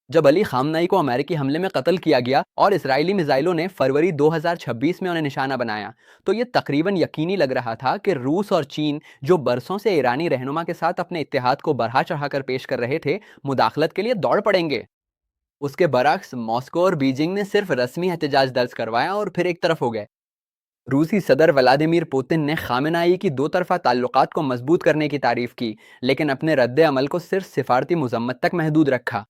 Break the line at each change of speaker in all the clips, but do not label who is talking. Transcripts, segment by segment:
جب علی خامنئی کو امریکی حملے میں قتل کیا گیا اور اسرائیلی میزائلوں نے فروری 2026 میں انہیں نشانہ بنایا، تو یہ تقریباً یقینی لگ رہا تھا کہ روس اور چین، جو برسوں سے ایرانی رہنما کے ساتھ اپنے اتحاد کو بڑھا چڑھا کر پیش کر رہے تھے، مداخلت کے لیے دوڑ پڑیں گے۔ اس کے برعکس ماسکو اور بیجنگ نے صرف رسمی احتجاج درج کروایا اور پھر ایک طرف ہو گئے۔ روسی صدر ولادیمیر پوتن نے خامنہئی کی دو طرفہ تعلقات کو مضبوط کرنے کی تعریف کی، لیکن اپنے رد عمل کو صرف سفارتی مذمت تک محدود رکھا۔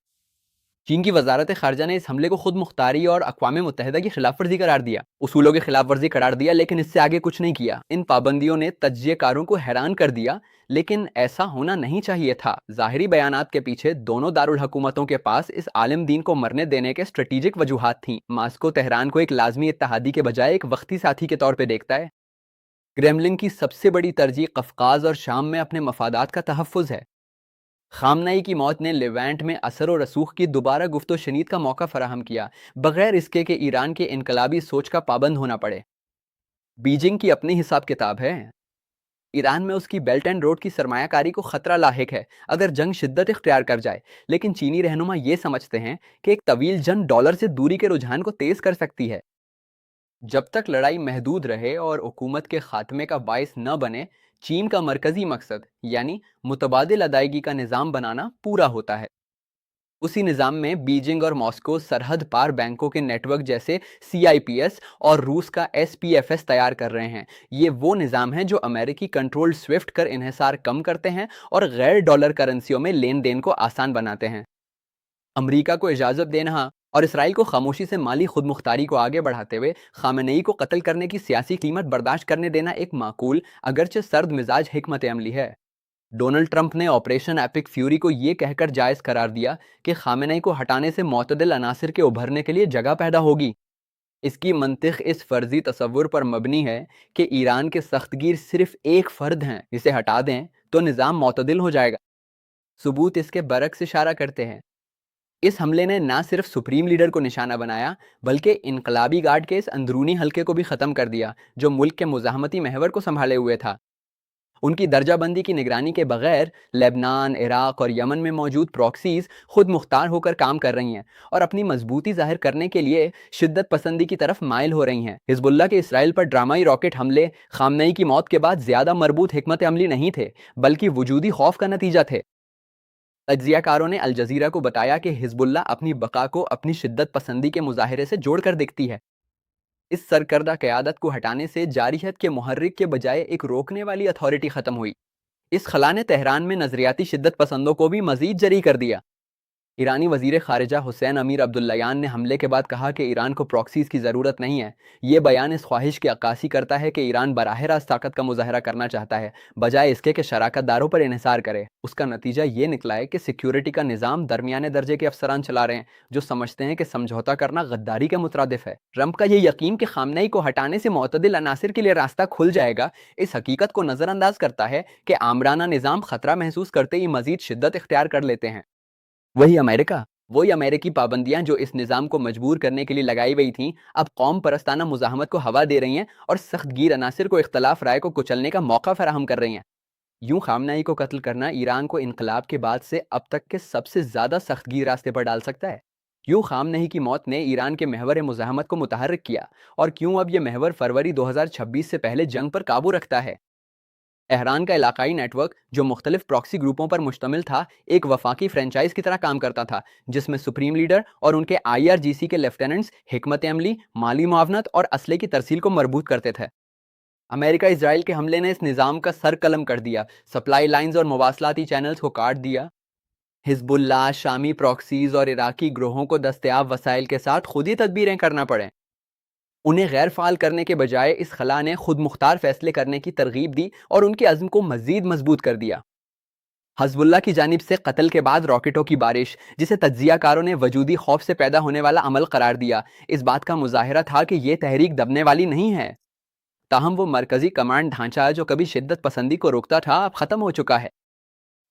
چین کی وزارت خارجہ نے اس حملے کو خود مختاری اور اقوام متحدہ کی خلاف ورزی قرار دیا، اصولوں کی خلاف ورزی قرار دیا، لیکن اس سے آگے کچھ نہیں کیا۔ ان پابندیوں نے تجزیہ کاروں کو حیران کر دیا، لیکن ایسا ہونا نہیں چاہیے تھا۔ ظاہری بیانات کے پیچھے دونوں دارالحکومتوں کے پاس اس عالم دین کو مرنے دینے کے اسٹریٹجک وجوہات تھیں۔ ماسکو تہران کو ایک لازمی اتحادی کے بجائے ایک وقتی ساتھی کے طور پہ دیکھتا ہے۔ کرملن کی سب سے بڑی ترجیح قفقاز اور شام میں اپنے مفادات کا تحفظ ہے۔ خامنئی کی موت نے لیوانٹ میں اثر و رسوخ کی دوبارہ گفت و شنید کا موقع فراہم کیا، بغیر اس کے کہ ایران کے انقلابی سوچ کا پابند ہونا پڑے۔ بیجنگ کی اپنی حساب کتاب ہے۔ ایران میں اس کی بیلٹ اینڈ روڈ کی سرمایہ کاری کو خطرہ لاحق ہے اگر جنگ شدت اختیار کر جائے، لیکن چینی رہنما یہ سمجھتے ہیں کہ ایک طویل جنگ ڈالر سے دوری کے رجحان کو تیز کر سکتی ہے۔ جب تک لڑائی محدود رہے اور حکومت کے خاتمے کا باعث نہ بنے، چین کا مرکزی مقصد یعنی متبادل ادائیگی کا نظام بنانا پورا ہوتا ہے۔ اسی نظام میں بیجنگ اور ماسکو سرحد پار بینکوں کے نیٹ ورک جیسے CIPS اور روس کا SPFS تیار کر رہے ہیں۔ یہ وہ نظام ہیں جو امریکی کنٹرول سوئفٹ کر انحصار کم کرتے ہیں اور غیر ڈالر کرنسیوں میں لین دین کو آسان بناتے ہیں۔ امریکہ کو اجازت دینا اور اسرائیل کو خاموشی سے مالی خود مختاری کو آگے بڑھاتے ہوئے خامنئی کو قتل کرنے کی سیاسی قیمت برداشت کرنے دینا ایک معقول اگرچہ سرد مزاج حکمت عملی ہے۔ ڈونلڈ ٹرمپ نے آپریشن ایپک فیوری کو یہ کہہ کر جائز قرار دیا کہ خامنئی کو ہٹانے سے معتدل عناصر کے ابھرنے کے لیے جگہ پیدا ہوگی۔ اس کی منطق اس فرضی تصور پر مبنی ہے کہ ایران کے سخت گیر صرف ایک فرد ہیں، اسے ہٹا دیں تو نظام معتدل ہو جائے گا۔ ثبوت اس کے برعکس اشارہ کرتے ہیں۔ اس حملے نے نہ صرف سپریم لیڈر کو نشانہ بنایا، بلکہ انقلابی گارڈ کے اس اندرونی حلقے کو بھی ختم کر دیا جو ملک کے مزاحمتی محور کو سنبھالے ہوئے تھا۔ ان کی درجہ بندی کی نگرانی کے بغیر لبنان، عراق اور یمن میں موجود پراکسیز خود مختار ہو کر کام کر رہی ہیں اور اپنی مضبوطی ظاہر کرنے کے لیے شدت پسندی کی طرف مائل ہو رہی ہیں۔ حزب اللہ کے اسرائیل پر ڈرامائی راکٹ حملے خامنئی کی موت کے بعد زیادہ مربوط حکمت عملی نہیں تھے، بلکہ وجودی خوف کا نتیجہ تھے۔ تجزیہ کاروں نے الجزیرہ کو بتایا کہ حزب اللہ اپنی بقا کو اپنی شدت پسندی کے مظاہرے سے جوڑ کر دیکھتی ہے۔ اس سرکردہ قیادت کو ہٹانے سے جارحیت کے محرک کے بجائے ایک روکنے والی اتھارٹی ختم ہوئی۔ اس خلا نے تہران میں نظریاتی شدت پسندوں کو بھی مزید جری کر دیا۔ ایرانی وزیر خارجہ حسین امیر عبداللیان نے حملے کے بعد کہا کہ ایران کو پراکسیز کی ضرورت نہیں ہے۔ یہ بیان اس خواہش کی عکاسی کرتا ہے کہ ایران براہ راست طاقت کا مظاہرہ کرنا چاہتا ہے، بجائے اس کے کہ شراکت داروں پر انحصار کرے۔ اس کا نتیجہ یہ نکلا ہے کہ سیکیورٹی کا نظام درمیانے درجے کے افسران چلا رہے ہیں جو سمجھتے ہیں کہ سمجھوتا کرنا غداری کے مترادف ہے۔ ٹرمپ کا یہ یقین کہ خامنئی کو ہٹانے سے معتدل عناصر کے لیے راستہ کھل جائے گا، اس حقیقت کو نظر انداز کرتا ہے کہ آمرانہ نظام خطرہ محسوس کرتے ہی مزید شدت اختیار کر لیتے ہیں۔ وہی امریکی پابندیاں جو اس نظام کو مجبور کرنے کے لیے لگائی گئی تھیں، اب قوم پرستانہ مزاحمت کو ہوا دے رہی ہیں اور سخت گیر عناصر کو اختلاف رائے کو کچلنے کا موقع فراہم کر رہی ہیں۔ یوں خامنئی کو قتل کرنا ایران کو انقلاب کے بعد سے اب تک کے سب سے زیادہ سخت گیر راستے پر ڈال سکتا ہے۔ کیوں خامنئی کی موت نے ایران کے محور مزاحمت کو متحرک کیا، اور کیوں اب یہ محور فروری 2026 سے پہلے جنگ پر قابو رکھتا ہے؟ تہران کا علاقائی نیٹ ورک جو مختلف پراکسی گروپوں پر مشتمل تھا، ایک وفاقی فرنچائز کی طرح کام کرتا تھا جس میں سپریم لیڈر اور ان کے IRGC کے لیفٹیننٹس حکمت عملی، مالی معاونت اور اسلحے کی ترسیل کو مربوط کرتے تھے۔ امریکہ اسرائیل کے حملے نے اس نظام کا سر قلم کر دیا، سپلائی لائنز اور مواصلاتی چینلز کو کاٹ دیا۔ حزب اللہ، شامی پراکسیز اور عراقی گروہوں کو دستیاب وسائل کے ساتھ خود ہی تدبیریں کرنا پڑیں۔ انہیں غیر فعال کرنے کے بجائے اس خلا نے خود مختار فیصلے کرنے کی ترغیب دی اور ان کے عزم کو مزید مضبوط کر دیا۔ حزب اللہ کی جانب سے قتل کے بعد راکٹوں کی بارش، جسے تجزیہ کاروں نے وجودی خوف سے پیدا ہونے والا عمل قرار دیا، اس بات کا مظاہرہ تھا کہ یہ تحریک دبنے والی نہیں ہے۔ تاہم وہ مرکزی کمانڈ ڈھانچہ جو کبھی شدت پسندی کو روکتا تھا، اب ختم ہو چکا ہے۔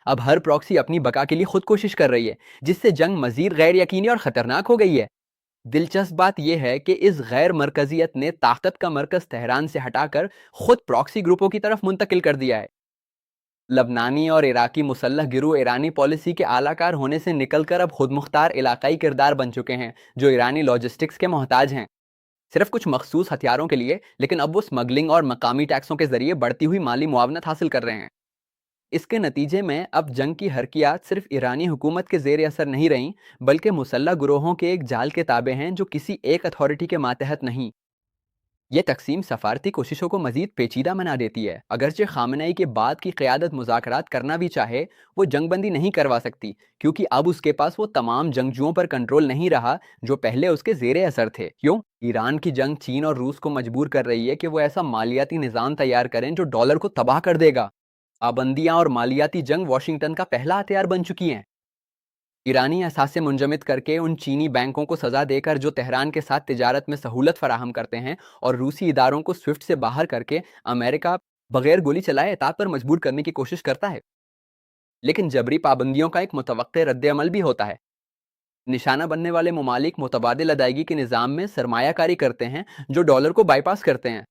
اب ہر پراکسی اپنی بقا کے لیے خود کوشش کر رہی ہے، جس سے جنگ مزید غیر یقینی اور خطرناک ہو گئی ہے۔ دلچسپ بات یہ ہے کہ اس غیر مرکزیت نے طاقت کا مرکز تہران سے ہٹا کر خود پراکسی گروپوں کی طرف منتقل کر دیا ہے۔ لبنانی اور عراقی مسلح گروہ ایرانی پالیسی کے اعلی کار ہونے سے نکل کر اب خود مختار علاقائی کردار بن چکے ہیں جو ایرانی لاجسٹکس کے محتاج ہیں، صرف کچھ مخصوص ہتھیاروں کے لیے، لیکن اب وہ اسمگلنگ اور مقامی ٹیکسوں کے ذریعے بڑھتی ہوئی مالی معاونت حاصل کر رہے ہیں۔ اس کے نتیجے میں اب جنگ کی حرکیات صرف ایرانی حکومت کے زیر اثر نہیں رہیں، بلکہ مسلح گروہوں کے ایک جال کے تابع ہیں جو کسی ایک اتھارٹی کے ماتحت نہیں۔ یہ تقسیم سفارتی کوششوں کو مزید پیچیدہ بنا دیتی ہے۔ اگرچہ خامنہ ای کے بعد کی قیادت مذاکرات کرنا بھی چاہے، وہ جنگ بندی نہیں کروا سکتی، کیونکہ اب اس کے پاس وہ تمام جنگجوؤں پر کنٹرول نہیں رہا جو پہلے اس کے زیر اثر تھے۔ کیوں؟ ایران کی جنگ چین اور روس کو مجبور کر رہی ہے کہ وہ ایسا مالیاتی نظام تیار کریں جو ڈالر کو تباہ کر دے گا۔ پابندیاں اور مالیاتی جنگ واشنگٹن کا پہلا ہتھیار بن چکی ہیں۔ ایرانی اثاثے منجمد کر کے ان چینی بینکوں کو سزا دے کر جو تہران کے ساتھ تجارت میں سہولت فراہم کرتے ہیں، اور روسی اداروں کو سوئفٹ سے باہر کر کے امریکہ بغیر گولی چلائے اطاعت پر مجبور کرنے کی کوشش کرتا ہے۔ لیکن جبری پابندیوں کا ایک متوقع رد عمل بھی ہوتا ہے۔ نشانہ بننے والے ممالک متبادل ادائیگی کے نظام میں سرمایہ کاری کرتے ہیں جو ڈالر کو بائی پاس کرتے ہیں۔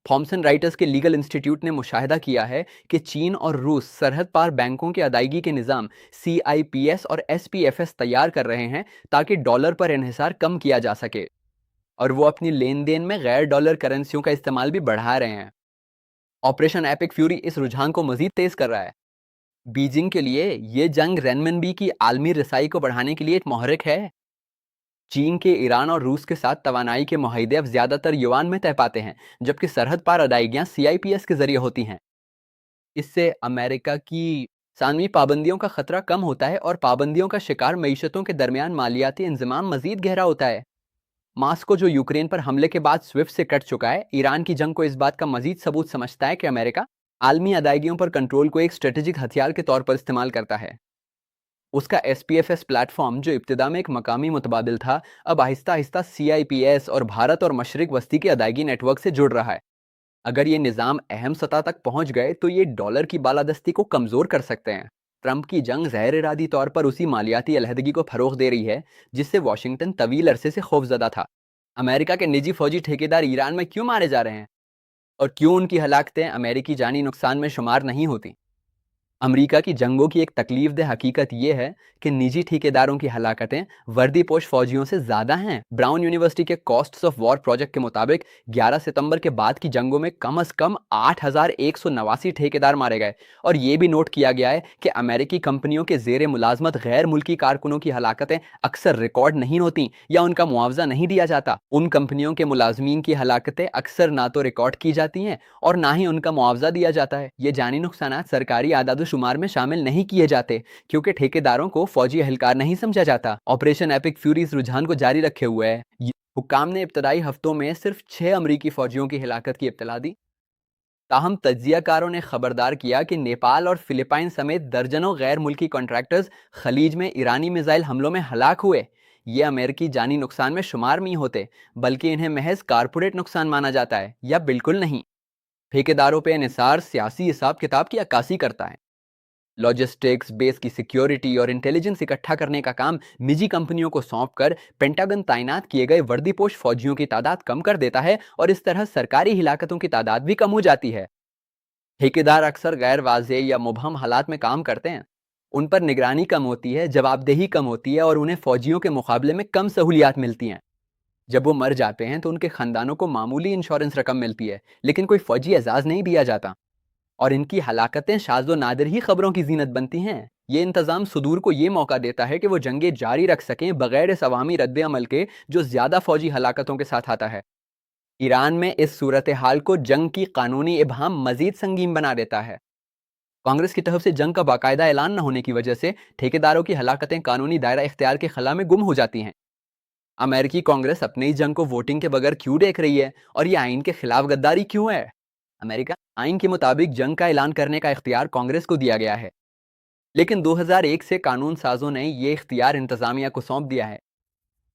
تھامسن رائٹرز کے لیگل انسٹیٹیوٹ نے مشاہدہ کیا ہے کہ چین اور روس سرحد پار بینکوں کے ادائیگی کے نظام CIPS اور SPFS تیار کر رہے ہیں تاکہ ڈالر پر انحصار کم کیا جا سکے، اور وہ اپنی لین دین میں غیر ڈالر کرنسیوں کا استعمال بھی بڑھا رہے ہیں۔ آپریشن ایپک فیوری اس رجحان کو مزید تیز کر رہا ہے۔ بیجنگ کے لیے یہ جنگ رینمنبی کی عالمی رسائی کو بڑھانے کے لیے ایک محرک ہے۔ چین کے ایران اور روس کے ساتھ توانائی کے معاہدے اب زیادہ تر یوان میں طے پاتے ہیں، جبکہ سرحد پار ادائیگیاں CIPS کے ذریعے ہوتی ہیں۔ اس سے امریکہ کی ثانوی پابندیوں کا خطرہ کم ہوتا ہے اور پابندیوں کا شکار معیشتوں کے درمیان مالیاتی انضمام مزید گہرا ہوتا ہے۔ ماسکو جو یوکرین پر حملے کے بعد سوئفٹ سے کٹ چکا ہے، ایران کی جنگ کو اس بات کا مزید ثبوت سمجھتا ہے کہ امریکہ عالمی ادائیگیوں پر کنٹرول کو ایک اسٹریٹجک ہتھیار کے طور پر استعمال کرتا ہے۔ اس کا SPFS پلیٹ فارم جو ابتدا میں ایک مقامی متبادل تھا، اب آہستہ آہستہ CIPS اور بھارت اور مشرق وسطی کے ادائیگی نیٹ ورک سے جڑ رہا ہے۔ اگر یہ نظام اہم سطح تک پہنچ گئے تو یہ ڈالر کی بالادستی کو کمزور کر سکتے ہیں۔ ٹرمپ کی جنگ غیر ارادی طور پر اسی مالیاتی علیحدگی کو فروغ دے رہی ہے جس سے واشنگٹن طویل عرصے سے خوفزدہ تھا۔ امریکہ کے نجی فوجی ٹھیکیدار ایران میں کیوں مارے جا رہے ہیں، اور کیوں ان کی ہلاکتیں امریکی جانی نقصان میں شمار نہیں ہوتی؟ امریکہ کی جنگوں کی ایک تکلیف دہ حقیقت یہ ہے کہ نجی ٹھیکیداروں کی ہلاکتیں وردی پوش فوجیوں سے زیادہ ہیں۔ براؤن یونیورسٹی کے کاسٹس آف وار پروجیکٹ کے مطابق 11 ستمبر کے بعد کی جنگوں میں کم از کم 8,189 ٹھیکیدار مارے گئے، اور یہ بھی نوٹ کیا گیا ہے کہ امریکی کمپنیوں کے زیر ملازمت غیر ملکی کارکنوں کی ہلاکتیں اکثر ریکارڈ نہیں ہوتی یا ان کا معاوضہ نہیں دیا جاتا۔ ان کمپنیوں کے ملازمین کی ہلاکتیں اکثر نہ تو ریکارڈ کی جاتی ہیں اور نہ ہی ان کا معاوضہ دیا جاتا ہے۔ یہ جانی نقصانات سرکاری اعداد و شمار میں شامل نہیں کیے جاتے کیونکہ ٹھیکیداروں کو فوجی اہلکار نہیں سمجھا جاتا۔ آپریشن ایپک فیوری اس رجحان کو جاری رکھے ہوئے ہے۔ حکام نے ابتدائی ہفتوں میں صرف 6 امریکی فوجیوں کی ہلاکت کی اطلاع دی، تاہم تجزیہ کاروں نے خبردار کیا کہ نیپال اور فلپائن سمیت درجنوں غیر ملکی کنٹریکٹرز خلیج میں ایرانی میزائل حملوں میں ہلاک ہوئے۔ یہ امریکی جانی نقصان میں شمار نہیں ہوتے، بلکہ انہیں محض کارپوریٹ نقصان مانا جاتا ہے، یا بالکل نہیں۔ ٹھیکیداروں پہ انحصار سیاسی حساب کتاب کی عکاسی کرتا ہے۔ لاجسٹکس، بیس کی سیکیورٹی اور انٹیلیجنس اکٹھا کرنے کا کام نجی کمپنیوں کو سونپ کر پینٹاگن تعینات کیے گئے وردی پوش فوجیوں کی تعداد کم کر دیتا ہے، اور اس طرح سرکاری ہلاکتوں کی تعداد بھی کم ہو جاتی ہے۔ ٹھیکیدار اکثر غیر واضح یا مبہم حالات میں کام کرتے ہیں، ان پر نگرانی کم ہوتی ہے، جواب دہی کم ہوتی ہے، اور انہیں فوجیوں کے مقابلے میں کم سہولیات ملتی ہیں۔ جب وہ مر جاتے ہیں تو ان کے خاندانوں کو معمولی انشورنس رقم ملتی ہے، لیکن کوئی فوجی اعزاز نہیں دیا جاتا، اور ان کی ہلاکتیں شاذ و نادر ہی خبروں کی زینت بنتی ہیں۔ یہ انتظام صدور کو یہ موقع دیتا ہے کہ وہ جنگیں جاری رکھ سکیں بغیر اس عوامی رد عمل کے جو زیادہ فوجی ہلاکتوں کے ساتھ آتا ہے۔ ایران میں اس صورتحال کو جنگ کی قانونی ابہام مزید سنگین بنا دیتا ہے۔ کانگریس کی طرف سے جنگ کا باقاعدہ اعلان نہ ہونے کی وجہ سے ٹھیکیداروں کی ہلاکتیں قانونی دائرہ اختیار کے خلا میں گم ہو جاتی ہیں۔ امریکی کانگریس اپنی جنگ کو ووٹنگ کے بغیر کیوں دیکھ رہی ہے، اور یہ آئین کے خلاف غداری کیوں ہے؟ امریکہ آئین کے مطابق جنگ کا اعلان کرنے کا اختیار کانگریس کو دیا گیا ہے، لیکن 2001 سے قانون سازوں نے یہ اختیار انتظامیہ کو سونپ دیا ہے۔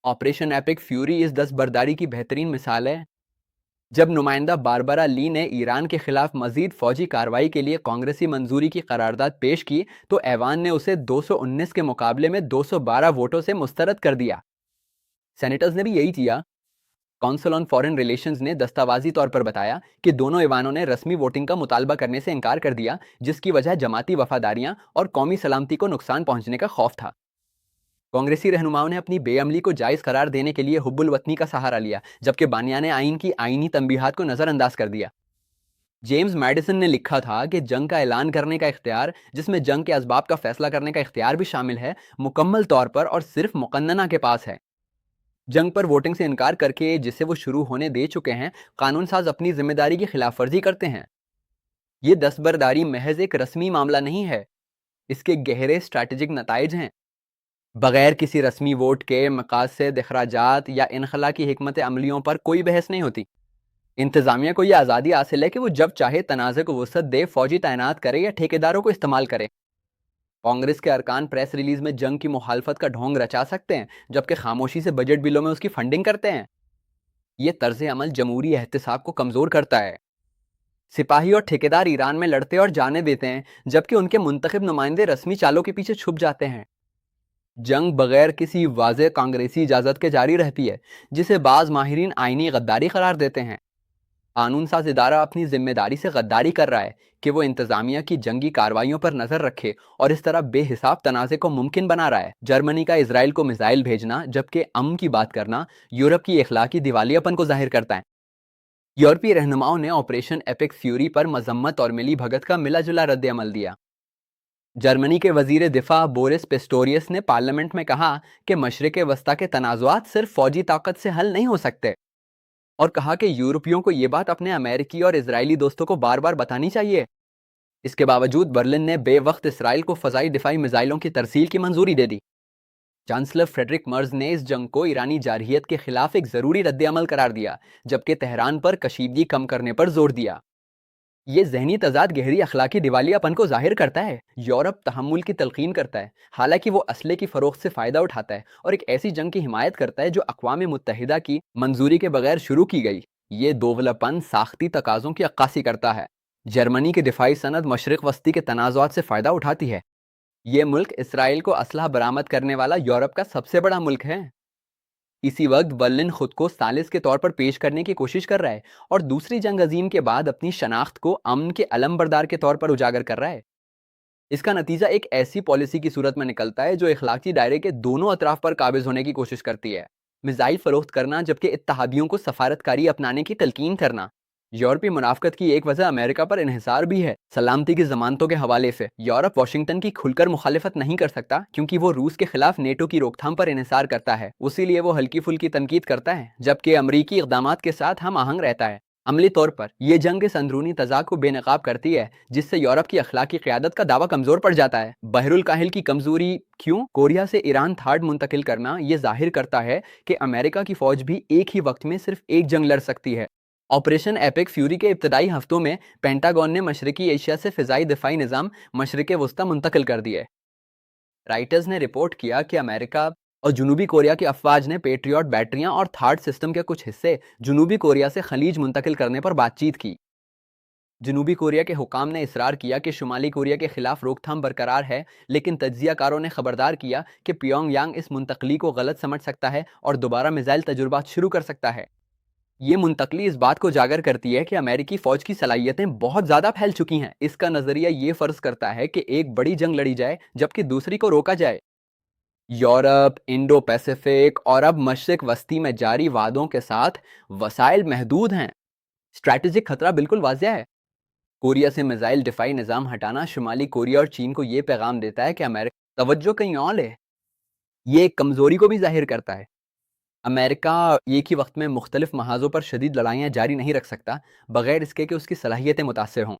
آپریشن ایپک فیوری اس دستبرداری کی بہترین مثال ہے۔ جب نمائندہ باربرا لی نے ایران کے خلاف مزید فوجی کارروائی کے لیے کانگریسی منظوری کی قرارداد پیش کی تو ایوان نے اسے 219 کے مقابلے میں 212 ووٹوں سے مسترد کر دیا۔ سینیٹرز نے بھی یہی کیا۔ کونسل آن فارن ریلیشنز نے دستاویزی طور پر بتایا کہ دونوں ایوانوں نے رسمی ووٹنگ کا مطالبہ کرنے سے انکار کر دیا، جس کی وجہ جماعتی وفاداریاں اور قومی سلامتی کو نقصان پہنچنے کا خوف تھا۔ کانگریسی رہنماؤں نے اپنی بے عملی کو جائز قرار دینے کے لیے حب الوطنی کا سہارا لیا، جبکہ بانیان آئین کی آئینی تنبیہات کو نظر انداز کر دیا۔ جیمز میڈیسن نے لکھا تھا کہ جنگ کا اعلان کرنے کا اختیار، جس میں جنگ کے اسباب کا فیصلہ کرنے کا اختیار بھی شامل ہے، مکمل طور پر اور صرف مقننہ کے پاس ہے۔ جنگ پر ووٹنگ سے انکار کر کے، جسے وہ شروع ہونے دے چکے ہیں، قانون ساز اپنی ذمہ داری کی خلاف ورزی کرتے ہیں۔ یہ دستبرداری محض ایک رسمی معاملہ نہیں ہے، اس کے گہرے اسٹریٹجک نتائج ہیں۔ بغیر کسی رسمی ووٹ کے مقاصد، اخراجات یا انخلا کی حکمت عملیوں پر کوئی بحث نہیں ہوتی۔ انتظامیہ کو یہ آزادی حاصل ہے کہ وہ جب چاہے تنازع کو وسعت دے، فوجی تعینات کرے یا ٹھیکیداروں کو استعمال کرے۔ کانگریس کے ارکان پریس ریلیز میں جنگ کی مخالفت کا ڈھونگ رچا سکتے ہیں، جبکہ خاموشی سے بجٹ بلوں میں اس کی فنڈنگ کرتے ہیں۔ یہ طرز عمل جمہوری احتساب کو کمزور کرتا ہے۔ سپاہی اور ٹھیکیدار ایران میں لڑتے اور جانے دیتے ہیں، جبکہ ان کے منتخب نمائندے رسمی چالوں کے پیچھے چھپ جاتے ہیں۔ جنگ بغیر کسی واضح کانگریسی اجازت کے جاری رہتی ہے، جسے بعض ماہرین آئینی غداری قرار دیتے ہیں۔ قانون ساز ادارہ اپنی ذمہ داری سے غداری کر رہا ہے کہ وہ انتظامیہ کی جنگی کارروائیوں پر نظر رکھے اور اس طرح بے حساب تنازع کو ممکن بنا رہا ہے۔ جرمنی کا اسرائیل کو میزائل بھیجنا، جبکہ امن کی بات کرنا، یورپ کی اخلاقی دیوالیاپن کو ظاہر کرتا ہے۔ یورپی رہنماؤں نے آپریشن ایپک فیوری پر مذمت اور ملی بھگت کا ملا جلا رد عمل دیا۔ جرمنی کے وزیر دفاع بورس پیسٹوریس نے پارلیمنٹ میں کہا کہ مشرق وسطیٰ کے تنازعات صرف فوجی طاقت سے حل نہیں ہو سکتے، اور کہا کہ یورپیوں کو یہ بات اپنے امریکی اور اسرائیلی دوستوں کو بار بار بتانی چاہیے۔ اس کے باوجود برلن نے بے وقت اسرائیل کو فضائی دفاعی میزائلوں کی ترسیل کی منظوری دے دی۔ چانسلر فریڈرک مرز نے اس جنگ کو ایرانی جارحیت کے خلاف ایک ضروری رد عمل قرار دیا، جبکہ تہران پر کشیدگی کم کرنے پر زور دیا۔ یہ ذہنی تضاد گہری اخلاقی دیوالیاپن کو ظاہر کرتا ہے۔ یورپ تحمل کی تلقین کرتا ہے، حالانکہ وہ اسلحے کی فروخت سے فائدہ اٹھاتا ہے، اور ایک ایسی جنگ کی حمایت کرتا ہے جو اقوام متحدہ کی منظوری کے بغیر شروع کی گئی۔ یہ دوغلاپن ساختی تقاضوں کی عکاسی کرتا ہے۔ جرمنی کی دفاعی صنعت مشرق وسطی کے تنازعات سے فائدہ اٹھاتی ہے۔ یہ ملک اسرائیل کو اسلحہ برآمد کرنے والا یورپ کا سب سے بڑا ملک ہے۔ اسی وقت برلن خود کو ثالث کے طور پر پیش کرنے کی کوشش کر رہا ہے، اور دوسری جنگ عظیم کے بعد اپنی شناخت کو امن کے علم بردار کے طور پر اجاگر کر رہا ہے۔ اس کا نتیجہ ایک ایسی پالیسی کی صورت میں نکلتا ہے جو اخلاقی دائرے کے دونوں اطراف پر قابض ہونے کی کوشش کرتی ہے۔ میزائل فروخت کرنا، جبکہ اتحادیوں کو سفارتکاری اپنانے کی تلقین کرنا۔ یورپی منافقت کی ایک وجہ امریکہ پر انحصار بھی ہے۔ سلامتی کی ضمانتوں کے حوالے سے یورپ واشنگٹن کی کھل کر مخالفت نہیں کر سکتا، کیونکہ وہ روس کے خلاف نیٹو کی روک تھام پر انحصار کرتا ہے، اسی لیے وہ ہلکی پھلکی تنقید کرتا ہے، جبکہ امریکی اقدامات کے ساتھ ہم آہنگ رہتا ہے۔ عملی طور پر یہ جنگ اس اندرونی تضاد کو بے نقاب کرتی ہے، جس سے یورپ کی اخلاقی قیادت کا دعویٰ کمزور پڑ جاتا ہے۔ بحر الکاہل کی کمزوری کیوں؟ کوریا سے ایران تھاڈ منتقل کرنا یہ ظاہر کرتا ہے کہ امریکہ کی فوج بھی ایک ہی وقت میں صرف ایک جنگ لڑ سکتی ہے۔ آپریشن ایپک فیوری کے ابتدائی ہفتوں میں پینٹاگون نے مشرقی ایشیا سے فضائی دفاعی نظام مشرق وسطیٰ منتقل کر دیے۔ رائٹرز نے رپورٹ کیا کہ امریکہ اور جنوبی کوریا کی افواج نے پیٹریوٹ بیٹریاں اور تھاڈ سسٹم کے کچھ حصے جنوبی کوریا سے خلیج منتقل کرنے پر بات چیت کی۔ جنوبی کوریا کے حکام نے اصرار کیا کہ شمالی کوریا کے خلاف روک تھام برقرار ہے، لیکن تجزیہ کاروں نے خبردار کیا کہ پیونگ یانگ اس منتقلی کو غلط سمجھ سکتا ہے اور دوبارہ میزائل تجربات شروع کر سکتا ہے۔ یہ منتقلی اس بات کو اجاگر کرتی ہے کہ امریکی فوج کی صلاحیتیں بہت زیادہ پھیل چکی ہیں۔ اس کا نظریہ یہ فرض کرتا ہے کہ ایک بڑی جنگ لڑی جائے جبکہ دوسری کو روکا جائے۔ یورپ، انڈو پیسیفک اور اب مشرق وسطی میں جاری وعدوں کے ساتھ وسائل محدود ہیں۔ اسٹریٹجک خطرہ بالکل واضح ہے۔ کوریا سے میزائل دفاعی نظام ہٹانا شمالی کوریا اور چین کو یہ پیغام دیتا ہے کہ امریکہ توجہ کہیں اور ہے۔ یہ ایک کمزوری کو بھی ظاہر کرتا ہے۔ امریکہ ایک ہی وقت میں مختلف محاذوں پر شدید لڑائیاں جاری نہیں رکھ سکتا بغیر اس کے کہ اس کی صلاحیتیں متاثر ہوں۔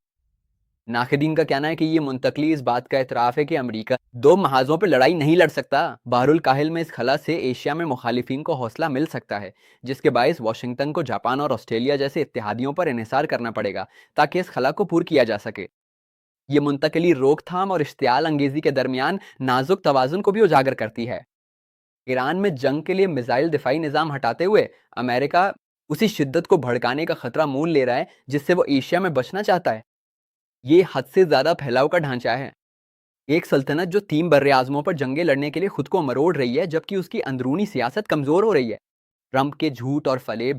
ناقدین کا کہنا ہے کہ یہ منتقلی اس بات کا اعتراف ہے کہ امریکہ دو محاذوں پر لڑائی نہیں لڑ سکتا۔ بحر الکاہل میں اس خلا سے ایشیا میں مخالفین کو حوصلہ مل سکتا ہے، جس کے باعث واشنگٹن کو جاپان اور آسٹریلیا جیسے اتحادیوں پر انحصار کرنا پڑے گا تاکہ اس خلا کو پور کیا جا سکے۔ یہ منتقلی روک تھام اور اشتعال انگیزی کے درمیان نازک توازن کو بھی اجاگر کرتی ہے۔ ایران میں جنگ کے لیے میزائل دفاعی نظام ہٹاتے ہوئے امریکہ اسی شدت کو بھڑکانے کا خطرہ مول لے رہا ہے جس سے وہ ایشیا میں بچنا چاہتا ہے۔ یہ حد سے زیادہ پھیلاؤ کا ڈھانچہ ہے۔ ایک سلطنت جو 3 براعظموں پر جنگیں لڑنے کے لیے خود کو مروڑ رہی ہے جبکہ اس کی اندرونی سیاست کمزور ہو رہی ہے۔ ٹرمپ کے جھوٹ اور فریب،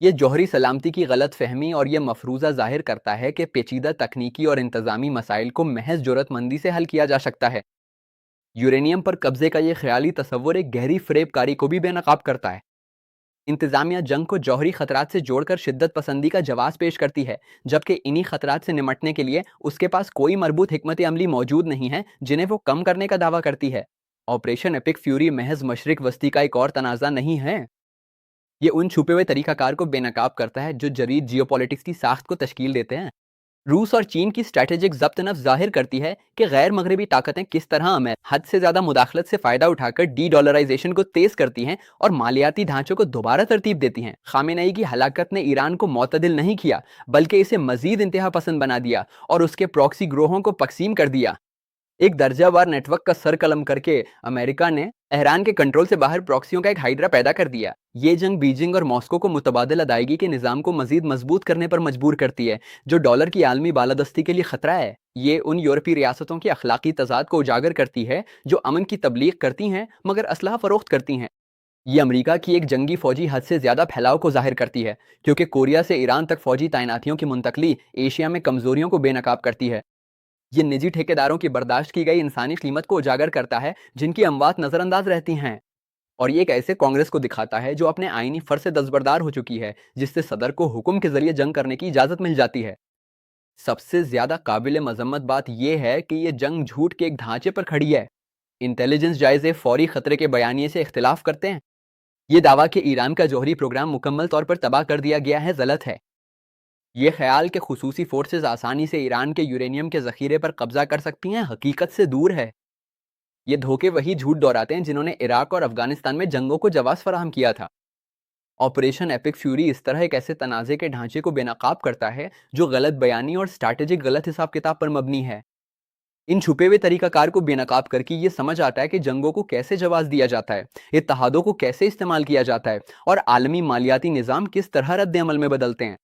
یہ جوہری سلامتی کی غلط فہمی اور یہ مفروضہ ظاہر کرتا ہے کہ پیچیدہ تکنیکی اور انتظامی مسائل کو محض جرات مندی سے حل کیا جا سکتا ہے۔ یورینیم پر قبضے کا یہ خیالی تصور ایک گہری فریب کاری کو بھی بے نقاب کرتا ہے۔ انتظامیہ جنگ کو جوہری خطرات سے جوڑ کر شدت پسندی کا جواز پیش کرتی ہے، جبکہ انہی خطرات سے نمٹنے کے لیے اس کے پاس کوئی مربوط حکمت عملی موجود نہیں ہے جنہیں وہ کم کرنے کا دعویٰ کرتی ہے۔ آپریشن ایپک فیوری محض مشرق وسطی کا ایک اور تنازع نہیں ہے، یہ ان چھپے ہوئے طریقہ کار کو بے نقاب کرتا ہے جو جدید جیو پولیٹکس کی ساخت کو تشکیل دیتے ہیں۔ روس اور چین کی اسٹریٹجک ضبط نفس ظاہر کرتی ہے کہ غیر مغربی طاقتیں کس طرح حد سے زیادہ مداخلت سے فائدہ اٹھا کر ڈی ڈالرائزیشن کو تیز کرتی ہیں اور مالیاتی ڈھانچوں کو دوبارہ ترتیب دیتی ہیں۔ خامنئی کی ہلاکت نے ایران کو معتدل نہیں کیا بلکہ اسے مزید انتہا پسند بنا دیا اور اس کے پراکسی گروہوں کو تقسیم کر دیا۔ ایک درجہ وار نیٹ ورک کا سر قلم کر کے امریکہ نے ایران کے کنٹرول سے باہر پراکسیوں کا ایک ہائیڈرا پیدا کر دیا۔ یہ جنگ بیجنگ اور ماسکو کو متبادل ادائیگی کے نظام کو مزید مضبوط کرنے پر مجبور کرتی ہے، جو ڈالر کی عالمی بالادستی کے لیے خطرہ ہے۔ یہ ان یورپی ریاستوں کی اخلاقی تضاد کو اجاگر کرتی ہے جو امن کی تبلیغ کرتی ہیں مگر اسلحہ فروخت کرتی ہیں۔ یہ امریکہ کی ایک جنگی فوجی حد سے زیادہ پھیلاؤ کو ظاہر کرتی ہے، کیونکہ کوریا سے ایران تک فوجی تعیناتیوں کی منتقلی ایشیا میں کمزوریوں کو بے نقاب کرتی ہے۔ یہ نجی ٹھیکیداروں کی برداشت کی گئی انسانی قیمت کو اجاگر کرتا ہے جن کی اموات نظر انداز رہتی ہیں، اور یہ ایک ایسے کانگریس کو دکھاتا ہے جو اپنے آئینی فرض سے دستبردار ہو چکی ہے، جس سے صدر کو حکم کے ذریعے جنگ کرنے کی اجازت مل جاتی ہے۔ سب سے زیادہ قابل مذمت بات یہ ہے کہ یہ جنگ جھوٹ کے ایک ڈھانچے پر کھڑی ہے۔ انٹیلیجنس جائزے فوری خطرے کے بیانیے سے اختلاف کرتے ہیں۔ یہ دعویٰ کہ ایران کا جوہری پروگرام مکمل طور پر تباہ کر دیا گیا ہے غلط ہے۔ یہ خیال کہ خصوصی فورسز آسانی سے ایران کے یورینیم کے ذخیرے پر قبضہ کر سکتی ہیں حقیقت سے دور ہے۔ یہ دھوکے وہی جھوٹ دہراتے ہیں جنہوں نے عراق اور افغانستان میں جنگوں کو جواز فراہم کیا تھا۔ آپریشن ایپک فیوری اس طرح ایک ایسے تنازع کے ڈھانچے کو بے نقاب کرتا ہے جو غلط بیانی اور اسٹریٹجک غلط حساب کتاب پر مبنی ہے۔ ان چھپے ہوئے طریقہ کار کو بے نقاب کر کے یہ سمجھ آتا ہے کہ جنگوں کو کیسے جواز دیا جاتا ہے، اتحادوں کو کیسے استعمال کیا جاتا ہے اور عالمی مالیاتی نظام کس طرح رد عمل میں بدلتے ہیں۔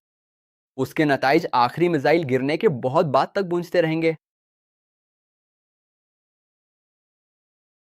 اس کے نتائج آخری میزائل گرنے کے بہت بعد تک گونجتے رہیں گے۔